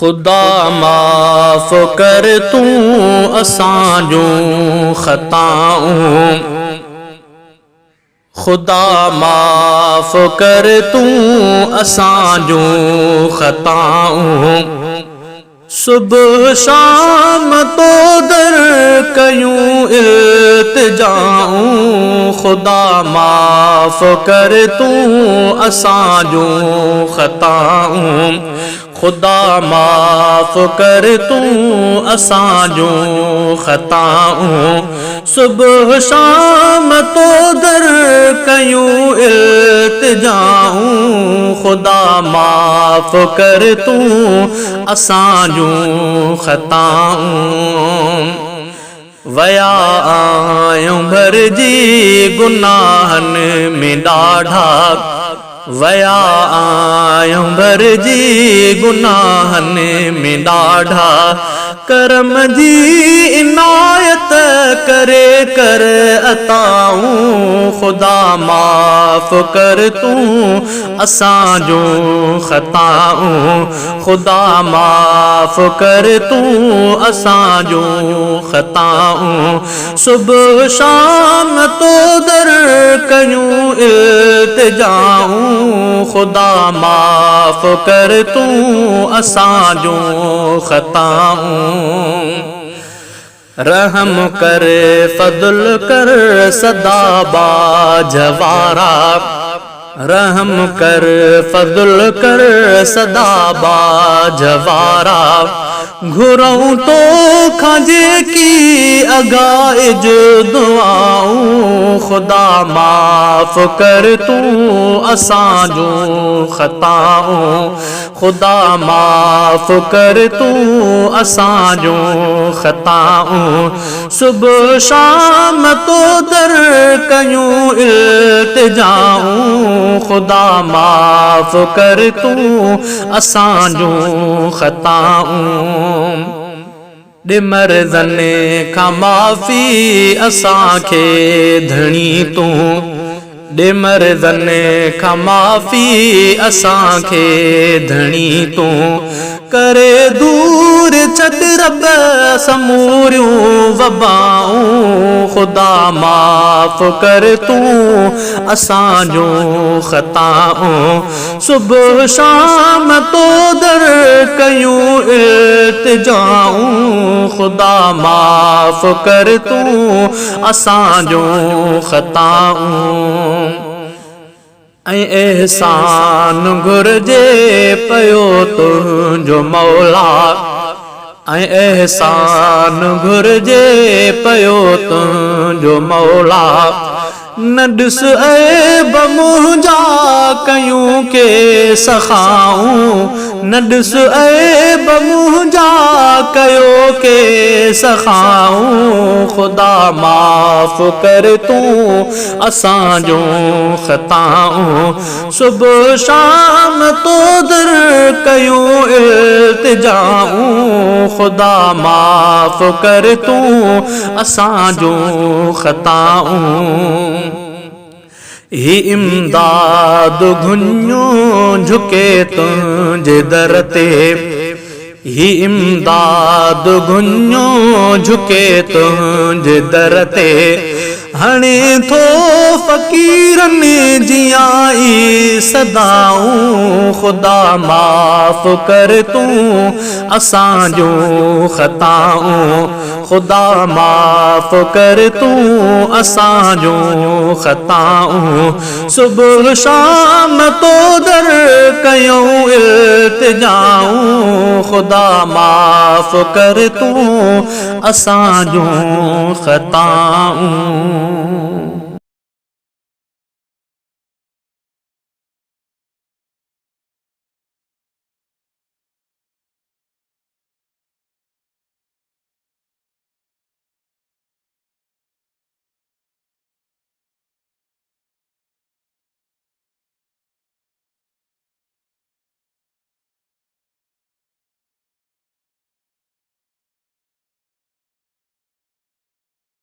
खुदा माफ़ कर तू असांजो ख़ताऊं, खुदा माफ़ कर तू असांजो ख़ताऊं। सुबह शाम तो दर कयूं इल्तिजाऊं, खुदा माफ़ कर तू असांजो ख़ताऊं। खुदा माफ़ कर तू असांजो ख़ताऊं। सुबह शाम तो दर कयूं इल्तिजाऊं, खुदा माफ़ कर तू असांजो ख़ताऊं। वया आयूं भरजी गुनाहनि में ॾाढा, वया आयूं भरजी गुनाहनि में ॾाढा। करम जी इनायत करे कर अताऊं, खुदा माफ़ कर तू असांजो ख़ताऊं। खुदा माफ़ कर तू असांजो ख़ताऊं। सुबह शाम तो दर कयूं इल्तिजाऊं, खुदा माफ़ कर तू असांजो ख़ताऊं। रहम कर फज़ल कर सदा बाजवारा, रहम कर फज़ल कर सदा बाजवारा। घुरऊं तो खाजे की अगाइज दुआऊं, खुदा माफ़ कर तू असांजो ख़ताऊं। खुदा माफ़ कर तू असांजो ख़ताऊं। सुबह शाम तो दर कयूं इल्तिजाऊं, खुदा माफ़ कर तू असांजो ख़ताऊं। मर्ज़नि खां माफ़ी असांखे धणी तू, मर्ज़नि खां माफ़ी असांखे धणी तू। करे दूर छॾ रब समूरियूं वबाऊं, खुदा माफ़ कर तू असांजो ख़ताऊं। सुबह शाम तो दर कयूं इल्तिजाऊं, खुदा माफ़ कर तू असांजो ख़ताऊं। ऐं एहसान घुर्जे पयो तुंहिंजो मौला, ऐं एहसान घुर्जे पयो तुंहिंजो मौला। न ॾिस ऐब मुंहिंजा कयूं के सखाऊं, न ॾिस ऐब मुंहिंजा कयो के सखाऊं। खुदा माफ़ कर तू असांजो ख़ताऊं। सुबह शाम तो दर कयूं इल्तिजाऊं, खुदा माफ़ कर तू असांजो ख़ताऊं। ही इमदाद घुन्यूं झुके तुंहिंजे दर ते, ही इमदाद घुन्यूं झुके तुंहिंजे दर ते। हणे थो फ़क़ीरनि जी आई सदाऊं, खुदा माफ़ कर तू असांजो ख़ताऊं। खुदा माफ़ कर तू असांजो ख़ताऊं। सुबह शाम तो दर कयूं इल्तिजाऊं, खुदा माफ़ कर तू असांजो ख़ताऊं।